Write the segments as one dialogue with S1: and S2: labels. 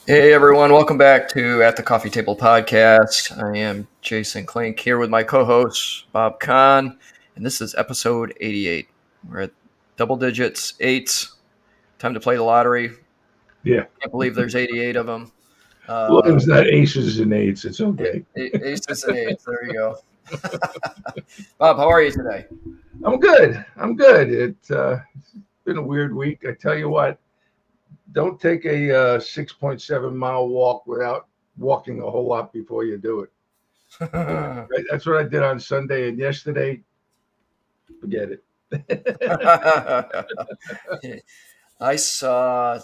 S1: Hey everyone, welcome back to At the Coffee Table Podcast. I am Jason Klink here with my co-host Bob Kahn, and this is episode 88. We're at double digits, eights. Time to play the lottery.
S2: Yeah.
S1: Can't believe there's 88 of them.
S2: As long
S1: Uh,
S2: as not aces and eights, it's okay.
S1: Aces and eights. There you go. Bob, how are you today?
S2: I'm good. I'm good. It's been a weird week. I tell you what, don't take a 6.7 mile walk without walking a whole lot before you do it. Right? That's what I did on Sunday and yesterday. Forget it.
S1: I saw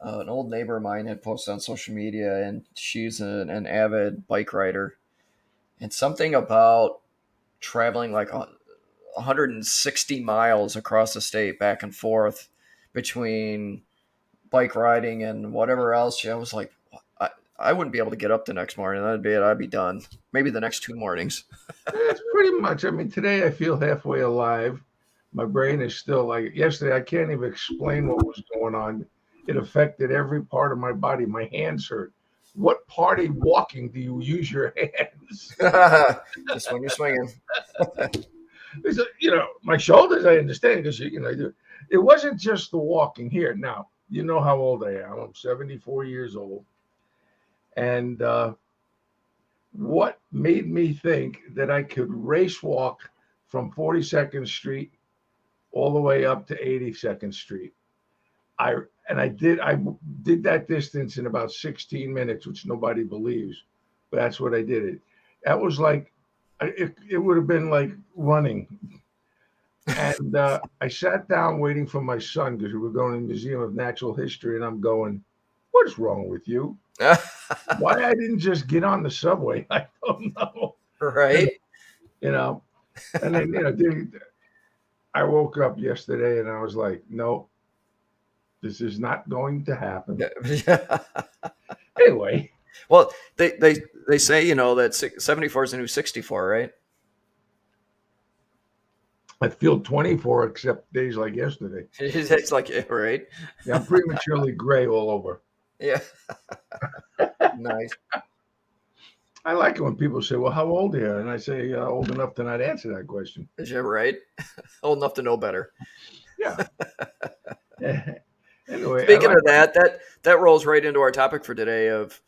S1: an old neighbor of mine had posted on social media, and she's an avid bike rider, and something about traveling like 160 miles across the state back and forth between bike riding and whatever else. I was like, I wouldn't be able to get up the next morning. That'd be it. I'd be done. Maybe the next two mornings.
S2: It's pretty much. I mean, today I feel halfway alive. My brain is still like yesterday. I can't even explain what was going on. It affected every part of my body. My hands hurt. What party walking do you use your hands?
S1: Just when you're swinging.
S2: My shoulders, I understand because it wasn't just the walking here. Now, you know how old I am. I'm 74 years old. And what made me think that I could race walk from 42nd Street all the way up to 82nd Street? I did that distance in about 16 minutes, which nobody believes, but that's what I did. That was like it would have been like running. And I sat down waiting for my son because we were going to the Museum of Natural History, and I'm going, "What is wrong with you? Why I didn't just get on the subway? I don't know."
S1: Right?
S2: You know, and then I woke up yesterday and I was like, "No, this is not going to happen."
S1: Yeah.
S2: Anyway,
S1: Well, they say that 74 is the new 64, right?
S2: I feel 24 except days like yesterday.
S1: It's like right.
S2: Yeah, I'm prematurely gray all over.
S1: Yeah, nice.
S2: I like it when people say, "Well, how old are you?" And I say, "Old enough to not answer that question."
S1: Is that right? Old enough to know better.
S2: Yeah. Anyway, I
S1: Speaking
S2: like.
S1: of that rolls right into our topic for today of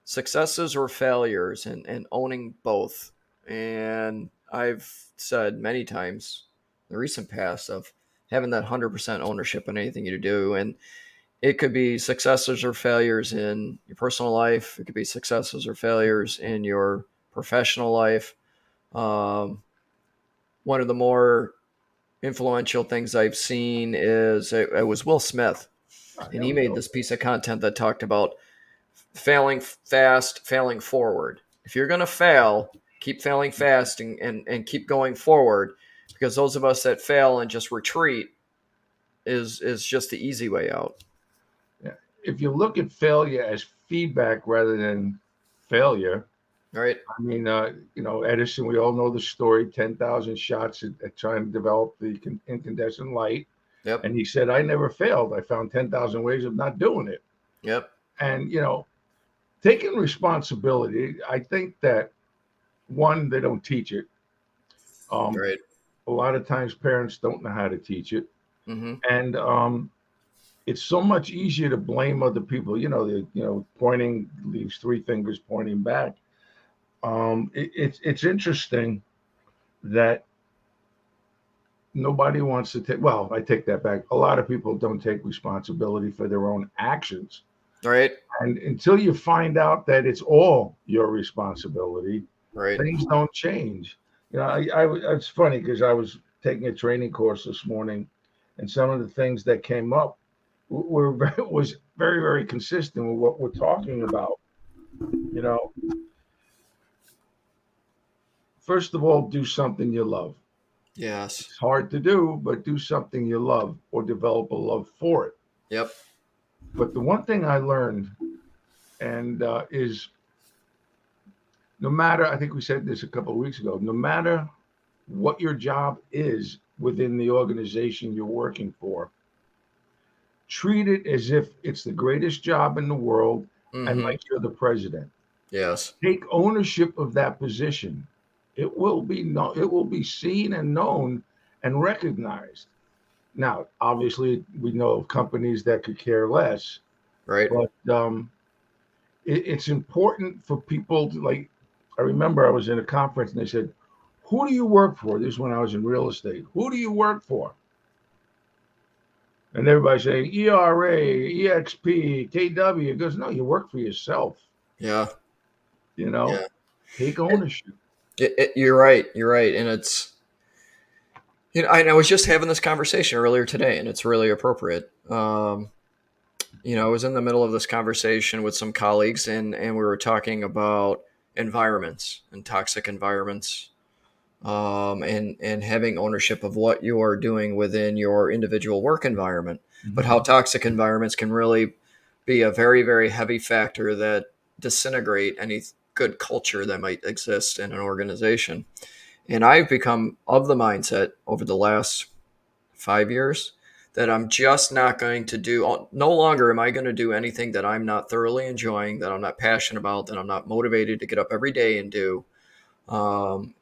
S1: successes or failures and owning both. And I've said many times in the recent past of having that 100% ownership in anything you do. And it could be successes or failures in your personal life. It could be successes or failures in your professional life. Um, One of the more influential things I've seen is it was Will Smith, and
S2: There
S1: he
S2: we
S1: made
S2: go.
S1: this piece of content that talked about failing fast, failing forward. If you're going to fail, keep failing fast and keep going forward, because those of us that fail and just retreat is just the easy way out.
S2: Yeah. If you look at failure as feedback rather than failure,
S1: Right?
S2: I mean, Edison, we all know the story 10,000 shots at trying to develop the incandescent light.
S1: Yep.
S2: And he said, "I never failed. I found 10,000 ways of not doing it."
S1: Yep.
S2: And, taking responsibility, I think that one, they don't teach it. Um,
S1: Right.
S2: a lot of times parents don't know how to teach it.
S1: Mm-hmm.
S2: And it's so much easier to blame other people, pointing these three fingers pointing back. It's interesting that nobody wants to take, well, I take that back. A lot of people don't take responsibility for their own actions.
S1: Right.
S2: And until you find out that it's all your responsibility,
S1: Right.
S2: things don't change. It's funny because I was taking a training course this morning, and some of the things that came up were was very, very consistent with what we're talking about. You know, First of all, do something you love.
S1: Yes.
S2: It's hard to do, but do something you love or develop a love for it.
S1: Yep.
S2: But the one thing I learned and is no matter, I think we said this a couple of weeks ago, no matter what your job is within the organization you're working for, treat it as if it's the greatest job in the world. and
S1: Mm-hmm.
S2: like you're the president.
S1: Yes.
S2: Take ownership of that position. It will be seen and known and recognized. Now, obviously, we know of companies that could care less,
S1: Right.
S2: but it's important for people to like. I remember I was in a conference and they said, "Who do you work for?" This is when I was in real estate. Who do you work for? And everybody saying ERA, EXP, KW. It goes, no, you work for yourself.
S1: Yeah.
S2: You know,
S1: Yeah.
S2: take ownership.
S1: You're right. You're right. And it's, I was just having this conversation earlier today, and it's really appropriate. I was in the middle of this conversation with some colleagues, and we were talking about environments and toxic environments, and having ownership of what you are doing within your individual work environment, but
S2: Mhm.
S1: how toxic environments can really be a very, very heavy factor that disintegrate any good culture that might exist in an organization. And I've become of the mindset over the last 5 years that I'm just not going to do, no longer am I going to do anything that I'm not thoroughly enjoying, that I'm not passionate about, that I'm not motivated to get up every day and do.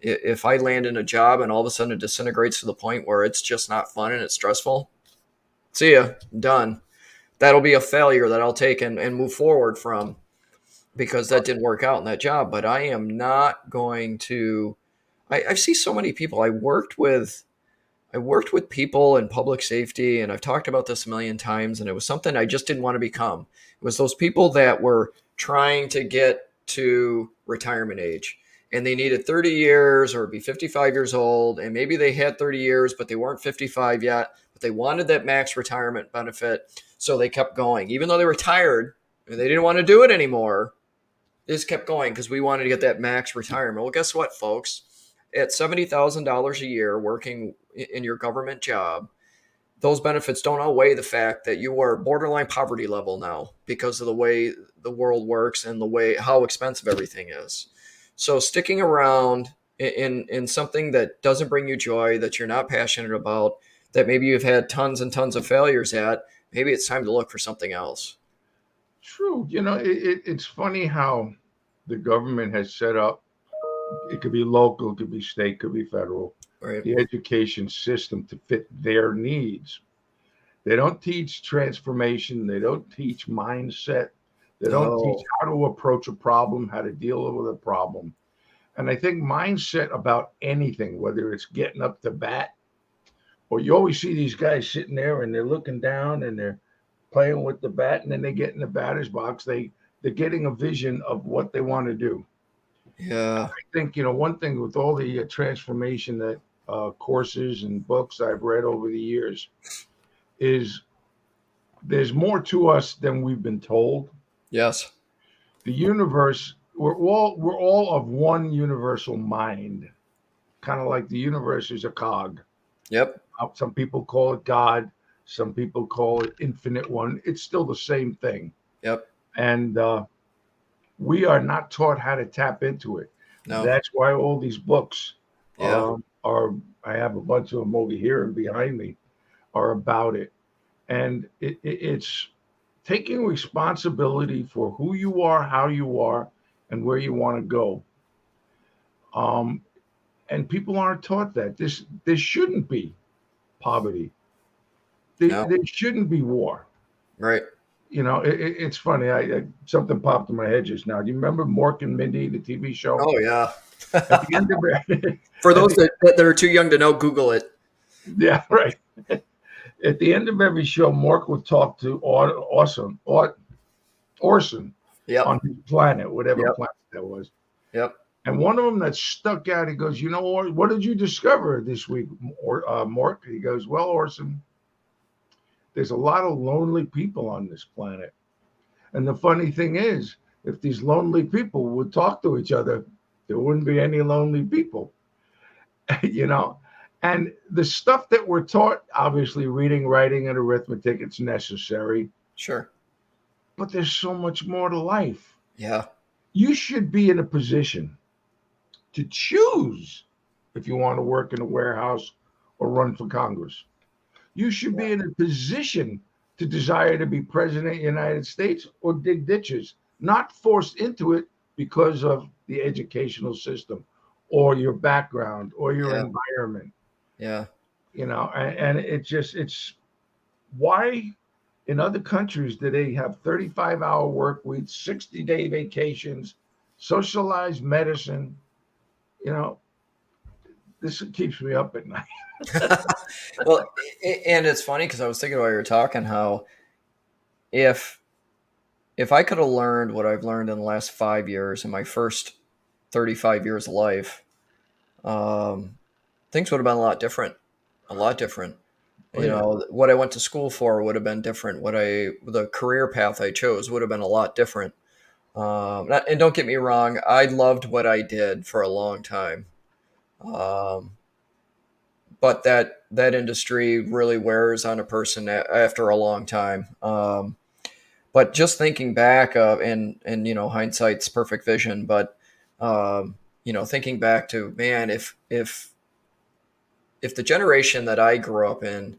S1: If I land in a job and all of a sudden it disintegrates to the point where it's just not fun and it's stressful, see ya, done. That'll be a failure that I'll take and move forward from, because that didn't work out in that job. But I am not going to. I see so many people. I worked with people in public safety, and I've talked about this a million times, and it was something I just didn't want to become. It was those people that were trying to get to retirement age, and they needed 30 years or be 55 years old, and maybe they had 30 years, but they weren't 55 yet, but they wanted that max retirement benefit, so they kept going. Even though they were tired and they didn't want to do it anymore, they just kept going because we wanted to get that max retirement. Well, guess what, folks? At $70,000 a year working in your government job, those benefits don't outweigh the fact that you are borderline poverty level now because of the way the world works and the way how expensive everything is. So sticking around in something that doesn't bring you joy, that you're not passionate about, that maybe you've had tons and tons of failures at, maybe it's time to look for something else.
S2: True. It's funny how the government has set up, it could be local, it could be state, it could be federal,
S1: Right?
S2: the education system to fit their needs. They don't teach transformation, they don't teach mindset, they don't teach
S1: No.
S2: how to approach a problem, how to deal with a problem. And I think mindset about anything, whether it's getting up to bat, or you always see these guys sitting there and they're looking down and they're playing with the bat, and then they get in the batter's box. They're getting a vision of what they want to do.
S1: Yeah.
S2: I think one thing with all the transformation that courses and books I've read over the years is there's more to us than we've been told.
S1: Yes.
S2: The universe, we're all of one universal mind, kind of like the universe is a cog.
S1: Yep.
S2: Some people call it God, some people call it infinite one. It's still the same thing.
S1: Yep.
S2: And we are not taught how to tap into it.
S1: No.
S2: That's why all these books
S1: Yeah.
S2: are, I have a bunch of them over here and behind me, are about it. And it's taking responsibility for who you are, how you are, and where you want to go. Um, and people aren't taught that. There shouldn't be poverty.
S1: No.
S2: There shouldn't be war.
S1: Right.
S2: It's funny. Something popped in my head just now. Do you remember Mork and Mindy, the TV show?
S1: Oh yeah.
S2: At the end of it,
S1: For
S2: at
S1: those
S2: the,
S1: that are too young to know, Google it.
S2: yeah, right. At the end of every show, Mork would talk to Orson
S1: Yep.
S2: on his planet, whatever
S1: Yep.
S2: planet that was.
S1: Yep.
S2: And one of them that stuck out, he goes, what did you discover this week, Mork? He goes, well, Orson, there's a lot of lonely people on this planet. And the funny thing is, if these lonely people would talk to each other, there wouldn't be any lonely people, you know? And the stuff that we're taught, obviously reading, writing, and arithmetic, it's necessary,
S1: Sure.
S2: but there's so much more to life.
S1: Yeah.
S2: You should be in a position to choose if you want to work in a warehouse or run for Congress. You should
S1: Yeah.
S2: be in a position to desire to be president of the United States or dig ditches not forced into it because of the educational system or your background or your
S1: Yeah.
S2: environment,
S1: Yeah.
S2: and it's why in other countries do they have 35-hour work weeks, 60-day vacations, socialized medicine? You know, this keeps me up at night.
S1: Well, and it's funny because I was thinking while you were talking how if I could have learned what I've learned in the last 5 years in my first 35 years of life, um, things would have been a lot different. A lot different.
S2: Oh
S1: You
S2: yeah.
S1: know, what I went to school for would have been different. The career path I chose would have been a lot different. And don't get me wrong, I loved what I did for a long time. Um, but that industry really wears on a person after a long time. But just thinking back, and hindsight's perfect vision. But thinking back to, man, if the generation that I grew up in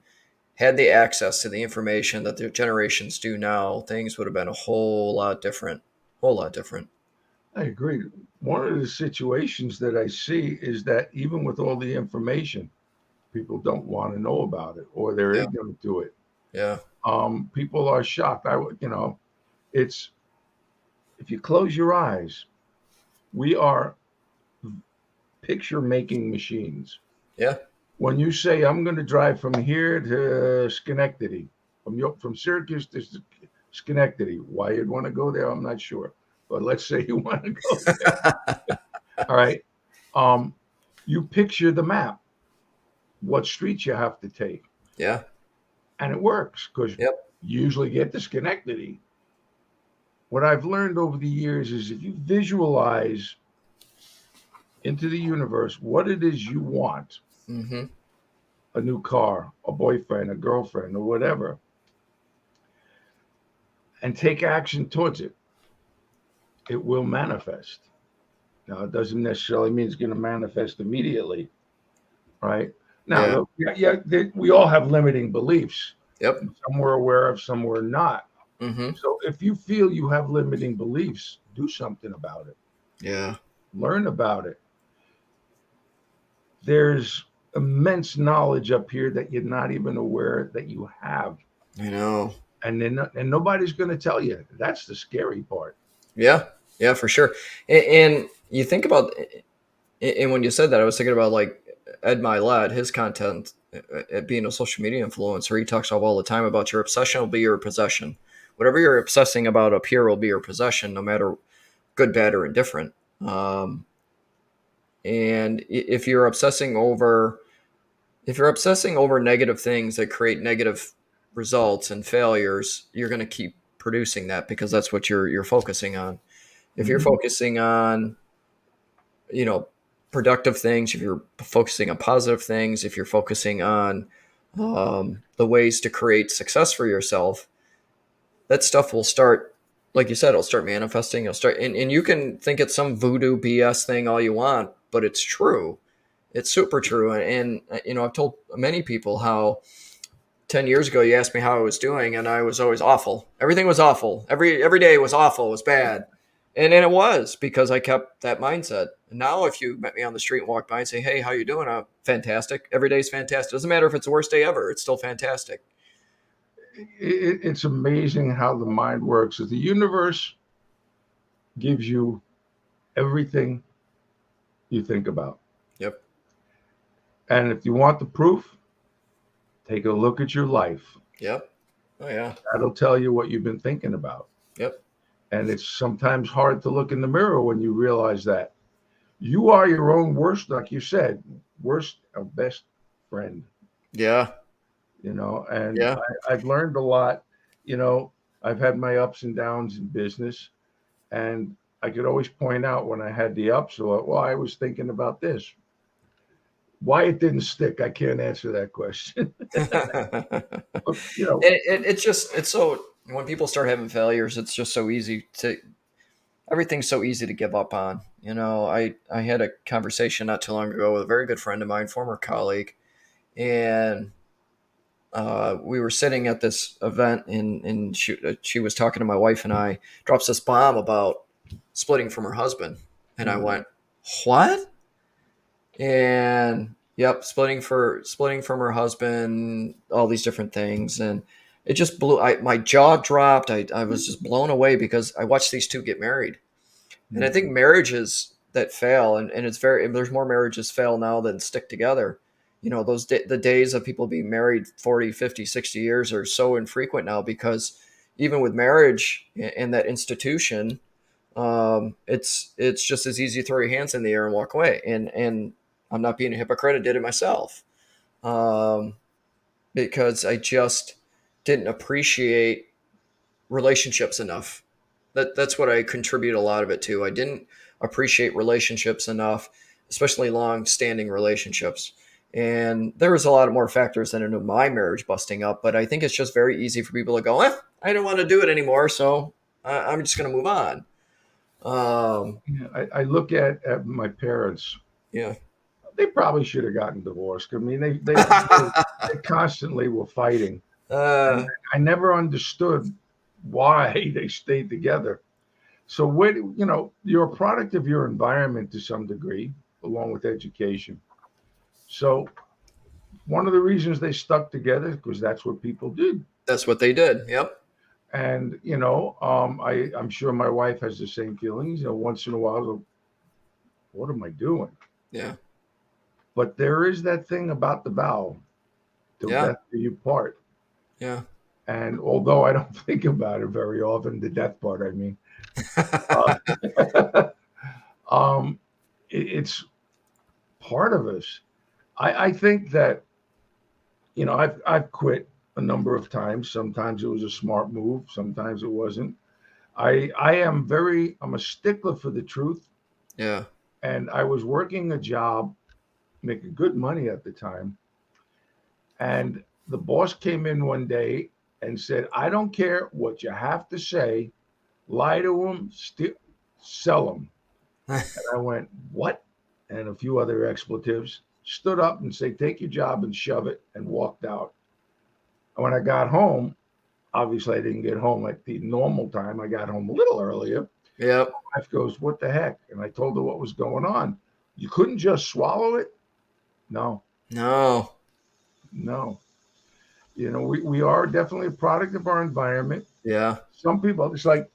S1: had the access to the information that the generations do now, things would have been a whole lot different. Whole lot different.
S2: I agree. One of the situations that I see is that even with all the information, people don't want to know about it or they're
S1: Yeah,
S2: ignorant to it.
S1: yeah,
S2: People are shocked. It's if you close your eyes, we are picture making machines.
S1: yeah,
S2: When you say, I'm going to drive from here to Schenectady, from Syracuse to Schenectady, why you'd want to go there, I'm not sure. But let's say you want to go there. All right. Um, you picture the map, what streets you have to take,
S1: yeah,
S2: and it works because
S1: yep,
S2: you usually get to Schenectady. What I've learned over the years is if you visualize into the universe what it is you want,
S1: mm-hmm,
S2: a new car, a boyfriend, a girlfriend, or whatever, and take action towards it, it will manifest. Now, it doesn't necessarily mean it's going to manifest immediately, right?
S1: yeah,
S2: Now, we all have limiting beliefs.
S1: yep,
S2: Some we're aware of, some we're not.
S1: mm-hmm,
S2: So if you feel you have limiting beliefs, do something about it.
S1: yeah.
S2: Learn about it. There's immense knowledge up here that you're not even aware that you have.
S1: I know.
S2: And nobody's going to tell you. That's the scary part.
S1: Yeah, yeah, for sure. And you think about, and when you said that, I was thinking about like Ed Milet, his content, being a social media influencer. He talks all the time about your obsession will be your possession. Whatever you're obsessing about up here will be your possession, no matter good, bad, or indifferent. Um, and if you're obsessing over negative things that create negative results and failures, you're going to keep producing that because that's what you're focusing on. If you're
S2: Mhm.
S1: focusing on, you know, productive things, if you're focusing on positive things, if you're focusing on the ways to create success for yourself, that stuff will start, like you said, it'll start manifesting. It'll start, and you can think it's some voodoo BS thing all you want, but it's true. It's super true. And I've told many people how 10 years ago you asked me how I was doing and I was always awful. Everything was awful. Every day was awful. It was bad. And it was because I kept that mindset. And now if you met me on the street and walked by and say, "Hey, how you doing?" I'm fantastic. Every day's fantastic. Doesn't matter if it's the worst day ever. It's still fantastic.
S2: It's amazing how the mind works. The universe gives you everything you think about.
S1: Yep.
S2: And if you want the proof, take a look at your life.
S1: Yep. Oh yeah.
S2: That'll tell you what you've been thinking about.
S1: Yep.
S2: And it's sometimes hard to look in the mirror when you realize that you are your own worst, like you said, worst or best friend,
S1: Yeah.
S2: and
S1: Yeah.
S2: I've learned a lot. You know, I've had my ups and downs in business, and I could always point out when I had the ups, or, well, I was thinking about this. Why it didn't stick, I can't answer that question.
S1: it,
S2: But, you know,
S1: it's just, it's so, when people start having failures, it's just so easy to, everything's so easy to give up on. I had a conversation not too long ago with a very good friend of mine, former colleague, and we were sitting at this event, and she was talking to my wife, and I drops this bomb about splitting from her husband, and I went, "What?" And yep, splitting from her husband, all these different things, and it just blew. My jaw dropped. I was just blown away because I watched these two get married, and I think marriages that fail, and it's very there's more marriages fail now than stick together. The days of people being married 40, 50, 60 years are so infrequent now because even with marriage and that institution, it's just as easy to throw your hands in the air and walk away. And I'm not being a hypocrite. I did it myself, um, because I just didn't appreciate relationships enough. That's what I contribute a lot of it to. I didn't appreciate relationships enough, especially long-standing relationships. And there was a lot of more factors than into my marriage busting up, but I think it's just very easy for people to go, I don't want to do it anymore, so I'm just going to move on.
S2: Yeah, I look at my parents.
S1: Yeah.
S2: They probably should have gotten divorced. I mean, they constantly were fighting, and
S1: uh,
S2: I never understood why they stayed together. So you're a product of your environment to some degree, along with education. So one of the reasons they stuck together is because that's what people did.
S1: that's what they did. Yep.
S2: And I'm sure my wife has the same feelings. Once in a while, what am I doing?
S1: Yeah.
S2: But there is that thing about the vow, till
S1: Yeah.
S2: death do you part.
S1: Yeah.
S2: And although I don't think about it very often, the death part, I mean, uh, um, it's part of us. I think that I've quit a number of times. Sometimes it was a smart move. Sometimes it wasn't. I'm a stickler for the truth.
S1: Yeah.
S2: And I was working a job, making good money at the time. And the boss came in one day and said, "I don't care what you have to say. Lie to them, sell them." And I went, "What?" And a few other expletives. Stood up and said, "Take your job and shove it," and walked out. And when I got home, obviously I didn't get home at the normal time. I got home a little earlier.
S1: Yep.
S2: My wife goes, "What the heck?" And I told her what was going on. "You couldn't just swallow it?" No,
S1: No.
S2: no. We are definitely a product of our environment.
S1: Yeah.
S2: Some people, it's like,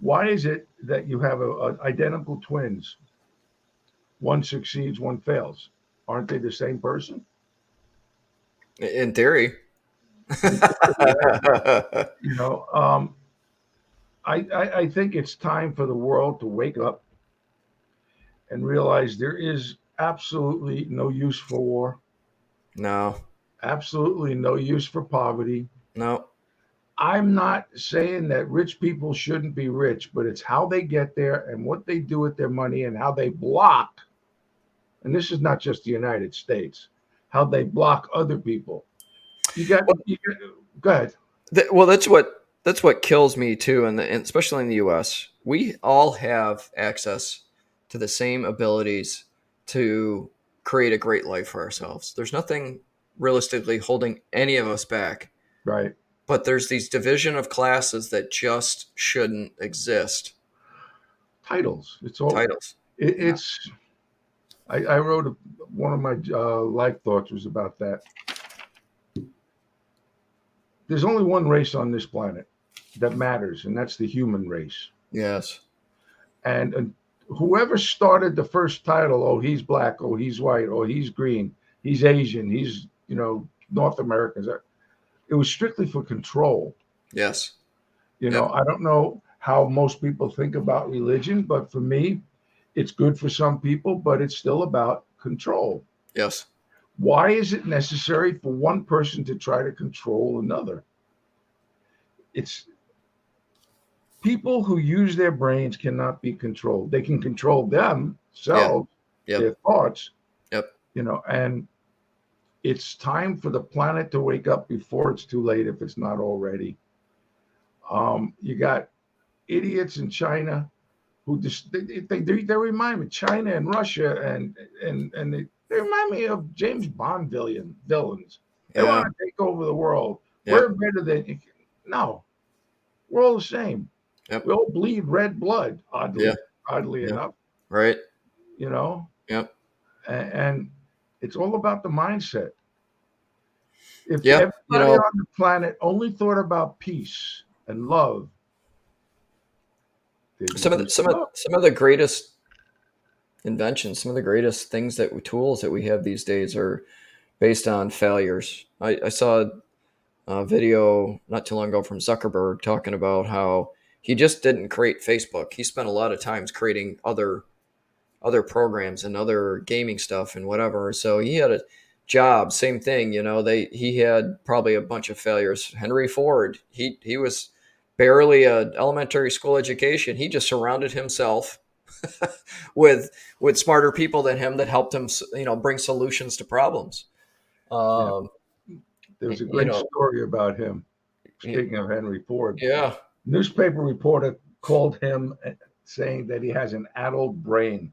S2: why is it that you have identical twins? One succeeds, one fails. Aren't they the same person?
S1: In theory.
S2: You know, um, I think it's time for the world to wake up and realize there is absolutely no use for war,
S1: No.
S2: absolutely no use for poverty.
S1: No.
S2: I'm not saying that rich people shouldn't be rich, but it's how they get there and what they do with their money and how they block. And this is not just the United States, how they block other people. You got, go ahead.
S1: Well, that's what kills me too, and especially in the U.S. We all have access to the same abilities to create a great life for ourselves. There's nothing realistically holding any of us back,
S2: Right.
S1: but there's these division of classes that just shouldn't exist.
S2: Titles. It's all,
S1: Titles. Yeah.
S2: it's, I wrote one of my life thoughts was about that. There's only one race on this planet that matters, and that's the human race.
S1: Yes.
S2: And whoever started the first title, oh, he's black, oh, he's white, oh, he's green, he's Asian, he's, North Americans. It was strictly for control.
S1: Yes. Yep.
S2: I don't know how most people think about religion, but for me, it's good for some people, but it's still about control.
S1: Yes.
S2: Why is it necessary for one person to try to control another? It's people who use their brains cannot be controlled. They can control
S1: Yeah.
S2: themselves, their
S1: Yep.
S2: thoughts,
S1: Yep.
S2: and it's time for the planet to wake up before it's too late if it's not already. You got idiots in China who just they remind me China and Russia and they remind me of James Bond villains. They
S1: Yeah.
S2: want to take over the world. We're
S1: Yep.
S2: better than. No, we're all the same.
S1: Yep.
S2: We all bleed red blood,
S1: Yeah.
S2: oddly
S1: Yeah.
S2: enough,
S1: Right.
S2: you know,
S1: Yep.
S2: and it's all about the mindset. If
S1: Yeah. You
S2: everybody
S1: know,
S2: on the planet only thought about peace and love, there'd be
S1: some of the,
S2: peace
S1: some
S2: and
S1: of
S2: love.
S1: some of the greatest inventions, some of the greatest things tools that we have these days are based on failures. I saw a video not too long ago from Zuckerberg talking about how he just didn't create Facebook. He spent a lot of times creating other programs and other gaming stuff and whatever. So he had a job, same thing. He had probably a bunch of failures. Henry Ford, he was barely a elementary school education. He just surrounded himself with smarter people than him that helped him, bring solutions to problems.
S2: Yeah,
S1: Um,
S2: there was a
S1: you
S2: great
S1: know,
S2: story about him.
S1: y-
S2: Speaking of Henry Ford,
S1: yeah.
S2: newspaper reporter called him saying that he has an adult brain.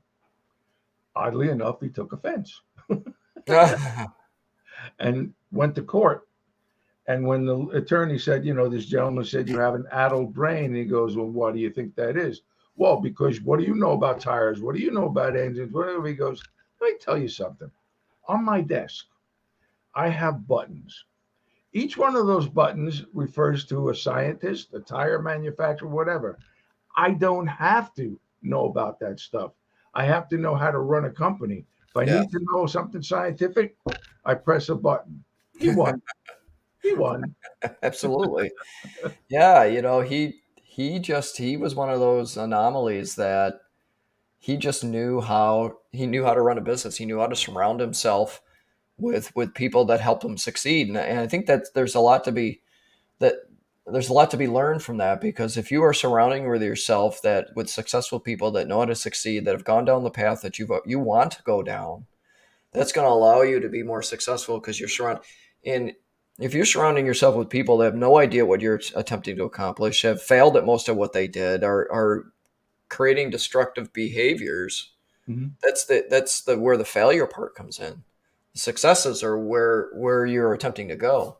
S2: Oddly enough, he took offense and went to court. And when the attorney said, this gentleman said you have an adult brain, he goes, well, what do you think that is? Well, because what do you know about tires? What do you know about engines? Whatever. He goes, let me tell you something. On my desk, I have buttons. Each one of those buttons refers to a scientist, a tire manufacturer, whatever. I don't have to know about that stuff. I have to know how to run a company. If I
S1: Yeah.
S2: need to know something scientific, I press a button. He won. He won.
S1: Absolutely. Yeah, he was one of those anomalies that he knew how to run a business. He knew how to surround himself with people that helped him succeed. And I think that that there's a lot to be learned from that, because if you are surrounding with yourself that with successful people that know how to succeed, that have gone down the path that you want to go down, that's going to allow you to be more successful, because you're surrounded. And if you're surrounding yourself with people that have no idea what you're attempting to accomplish, have failed at most of what they did, are creating destructive behaviors,
S2: Mhm.
S1: that's the where the failure part comes in. The successes are where you're attempting to go.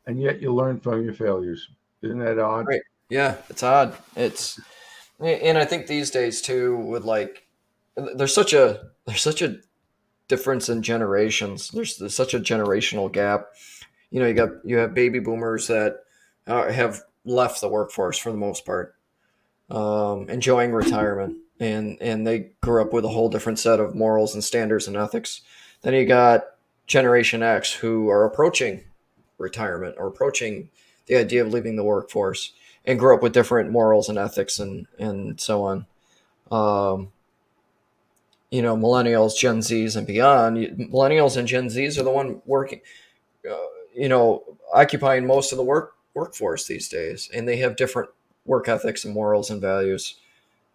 S2: And yet you learn from your failures. Isn't that odd?
S1: Right. Yeah, it's odd. And I think these days too, with like, there's such a difference in generations. There's such a generational gap. You have baby boomers that have left the workforce for the most part, enjoying retirement, and they grew up with a whole different set of morals and standards and ethics. Then you got Generation X, who are approaching retirement or approaching the idea of leaving the workforce, and grew up with different morals and ethics and so on. Um, Millennials, Gen Zs, and beyond. Millennials and Gen Zs are the one working, uh, occupying most of the workforce these days, and they have different work ethics and morals and values.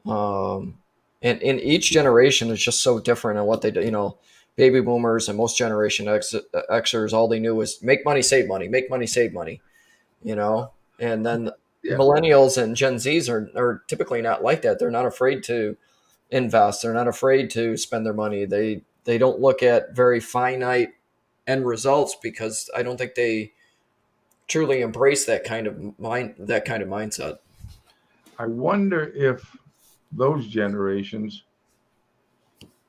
S1: Um, and in each generation is just so different in what they do. Baby boomers and most Xers, all they knew was make money, save money, make money, save money. And then
S2: Yeah.
S1: millennials and Gen Zs are typically not like that. They're not afraid to invest. They're not afraid to spend their money. They don't look at very finite end results, because I don't think they truly embrace that kind of mindset.
S2: I wonder if those generations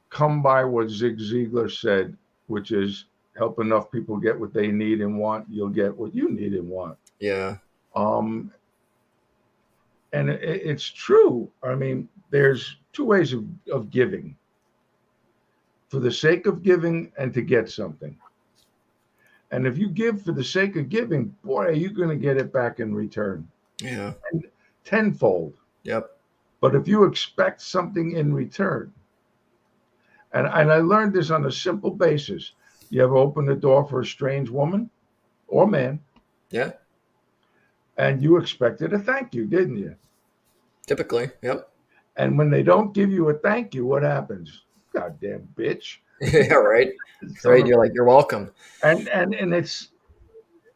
S2: come by what Zig Ziglar said, which is help enough people get what they need and want, you'll get what you need and want.
S1: Yeah.
S2: Um, and it's true. I mean, there's two ways of giving for the sake of giving and to get something. And if you give for the sake of giving, boy, are you going to get it back in return
S1: Yeah.
S2: and tenfold.
S1: Yep.
S2: But if you expect something in return, and I learned this on a simple basis. You ever open the door for a strange woman or man,
S1: Yeah.
S2: and you expected a thank you, didn't you?
S1: Typically. Yep.
S2: And when they don't give you a thank you, what happens? Goddamn bitch.
S1: Yeah. Right.
S2: Son
S1: Right.
S2: of,
S1: You're welcome.
S2: and it's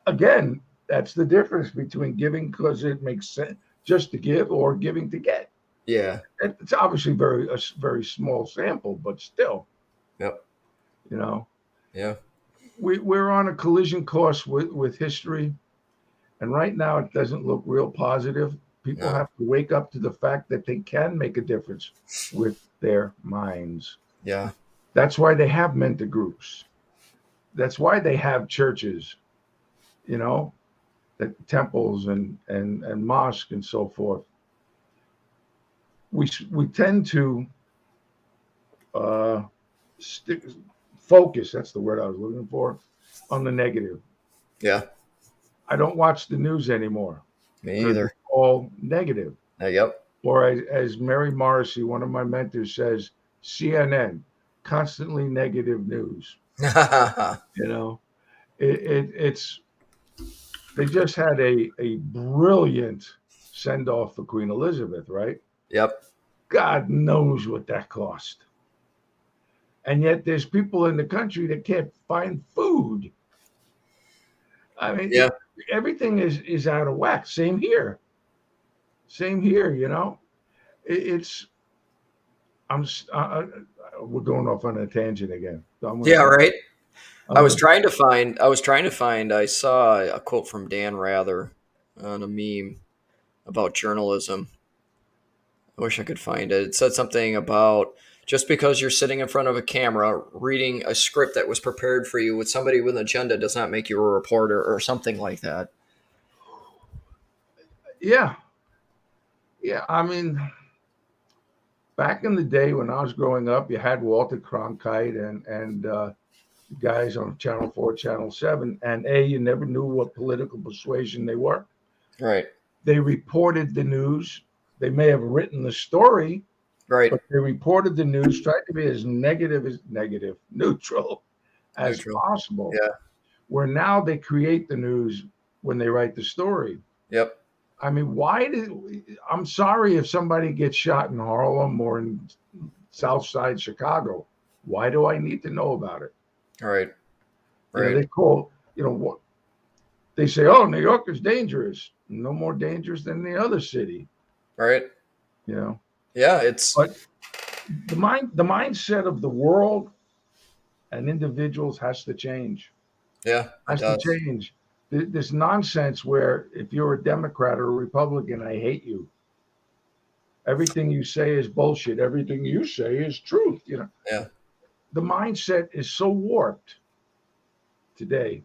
S2: again, that's the difference between giving because it makes sense just to give or giving to get.
S1: Yeah.
S2: It's obviously a very small sample, but still,
S1: Yep.
S2: you know.
S1: Yeah.
S2: we're on a collision course with history, and right now it doesn't look real positive. People
S1: No.
S2: have to wake up to the fact that they can make a difference with their minds.
S1: Yeah.
S2: That's why they have mentor groups. That's why they have churches, you know, the temples and mosques and so forth. We tend to uh, stick focus. That's the word I was looking for, on the negative.
S1: Yeah.
S2: I don't watch the news anymore
S1: Me
S2: because
S1: either.
S2: it's all negative.
S1: Yep.
S2: Or as Mary Morrissey, one of my mentors, says, CNN, constantly negative news. You know, it's they just had a brilliant send off for Queen Elizabeth, right?
S1: Yep.
S2: God knows what that cost. And yet there's people in the country that can't find food. I mean,
S1: Yeah.
S2: everything is out of whack. Same here. Same here. It's I'm we're going off on a tangent again. So I'm
S1: Yeah.
S2: gonna
S1: Right. I
S2: I'm
S1: was
S2: gonna
S1: trying to find. I was trying to find. I saw a quote from Dan Rather on a meme about journalism. I wish I could find it. It said something about just because you're sitting in front of a camera reading a script that was prepared for you with somebody with an agenda does not make you a reporter or something like that.
S2: yeah, yeah. I mean, back in the day when I was growing up, you had Walter Cronkite and guys on Channel 4, Channel 7, and you never knew what political persuasion they were.
S1: Right.
S2: They reported the news. They may have written the story,
S1: Right.
S2: but they reported the news, tried to be as negative, neutral as
S1: Neutral.
S2: possible.
S1: Yeah.
S2: Where now they create the news when they write the story.
S1: Yep.
S2: I mean, why did I'm sorry if somebody gets shot in Harlem or in South Side Chicago. Why do I need to know about it?
S1: Right. Right.
S2: They call, what they say, oh, New York is dangerous. No more dangerous than the other city,
S1: Right.
S2: you know.
S1: Yeah. It's
S2: But the mindset of the world and individuals has to change.
S1: yeah. It
S2: Has to
S1: does.
S2: change. This nonsense where if you're a Democrat or a Republican, I hate you. Everything you say is bullshit. Everything you say is truth.
S1: Yeah.
S2: The mindset is so warped today.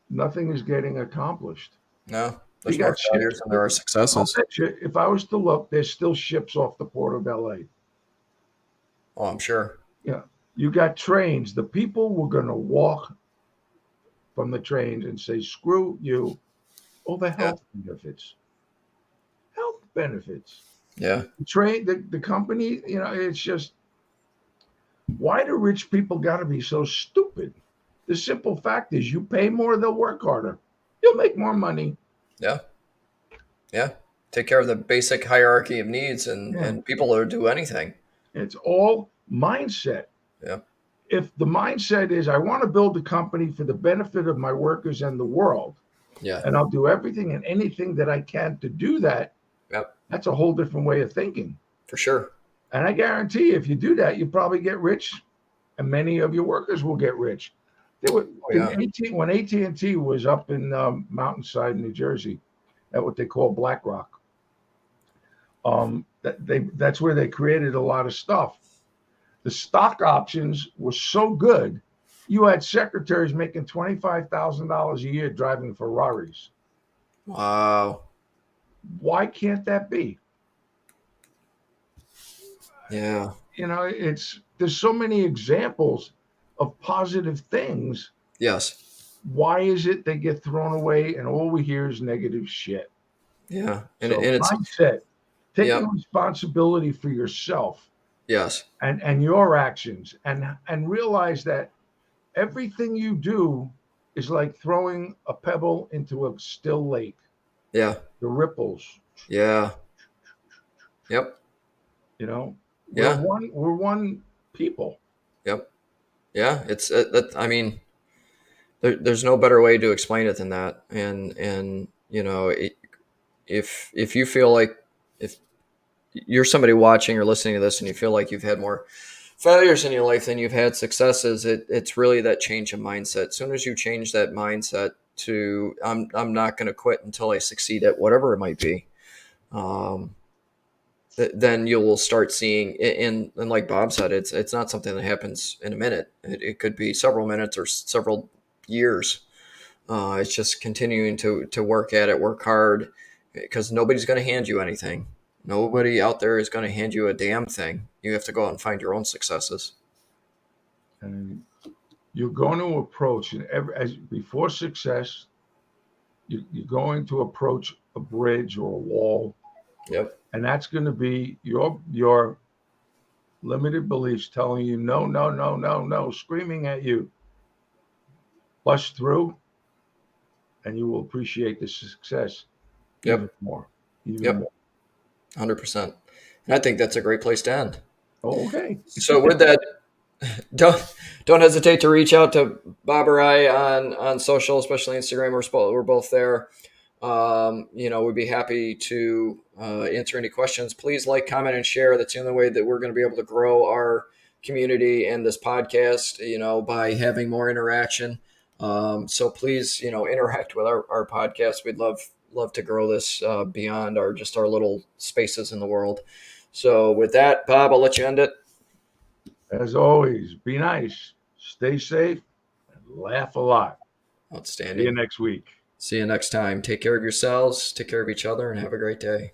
S2: Nothing is getting accomplished.
S1: No.
S2: We
S1: There's more
S2: got ships.
S1: failures than there are
S2: I'll
S1: successes.
S2: bet you, if I was to look, there's still ships off the port of LA.
S1: Oh, I'm sure.
S2: Yeah. You got trains. The people were going to walk from the trains and say, screw you over
S1: Yeah.
S2: health benefits. Health benefits.
S1: Yeah.
S2: The company, it's just, why do rich people got to be so stupid? The simple fact is, you pay more, they'll work harder. You'll make more money.
S1: Yeah. Yeah. Take care of the basic hierarchy of needs, and
S2: Yeah.
S1: people will do anything.
S2: It's all mindset.
S1: Yeah.
S2: If the mindset is, I want to build a company for the benefit of my workers and the world,
S1: Yeah.
S2: and I'll do everything and anything that I can to do that,
S1: Yep.
S2: that's a whole different way of thinking.
S1: For sure.
S2: And I guarantee if you do that, you probably get rich, and many of your workers will get rich. There were
S1: Oh, yeah.
S2: when AT&T was up in Mountainside, New Jersey, at what they call Black Rock. That's where they created a lot of stuff. The stock options were so good, you had secretaries making $25,000 a year driving Ferraris.
S1: Wow.
S2: Why can't that be?
S1: Yeah.
S2: There's so many examples of positive things.
S1: Yes.
S2: Why is it they get thrown away and all we hear is negative shit?
S1: Yeah. And
S2: So
S1: it's
S2: mindset,
S1: yep.
S2: taking responsibility for yourself
S1: Yes.
S2: and your actions, and realize that everything you do is like throwing a pebble into a still lake.
S1: Yeah.
S2: The ripples,
S1: Yeah. Yep.
S2: we're
S1: Yeah.
S2: one people.
S1: Yep. Yeah. It's that. I mean, there's no better way to explain it than that. And if you feel like if you're somebody watching or listening to this and you feel like you've had more failures in your life than you've had successes. It's really that change of mindset. As soon as you change that mindset to I'm not going to quit until I succeed at whatever it might be, um, then you will start seeing. And like Bob said, it's not something that happens in a minute. It could be several minutes or several years. It's just continuing to work at it, work hard, because nobody's going to hand you anything. Nobody out there is going to hand you a damn thing. You have to go out and find your own successes.
S2: And you're going to approach, and before success, you're going to approach a bridge or a wall,
S1: Yep.
S2: and that's going to be your limited beliefs telling you no, no, no, no, no, screaming at you. Bust through, and you will appreciate the success even
S1: Yep.
S2: more. Even
S1: Yep.
S2: more.
S1: 100%. And I think that's a great place to end.
S2: Okay.
S1: So with that, don't hesitate to reach out to Bob or I on social, especially Instagram. We're both there. We'd be happy to answer any questions. Please like, comment, and share. That's the only way that we're going to be able to grow our community and this podcast, by having more interaction. So please, interact with our podcast. We'd love to grow this beyond our little spaces in the world. So with that, Bob, I'll let you end it.
S2: As always, be nice, stay safe, and laugh a lot. See you
S1: Outstanding.
S2: next week.
S1: See you next time. Take care of yourselves, take care of each other, and have a great day.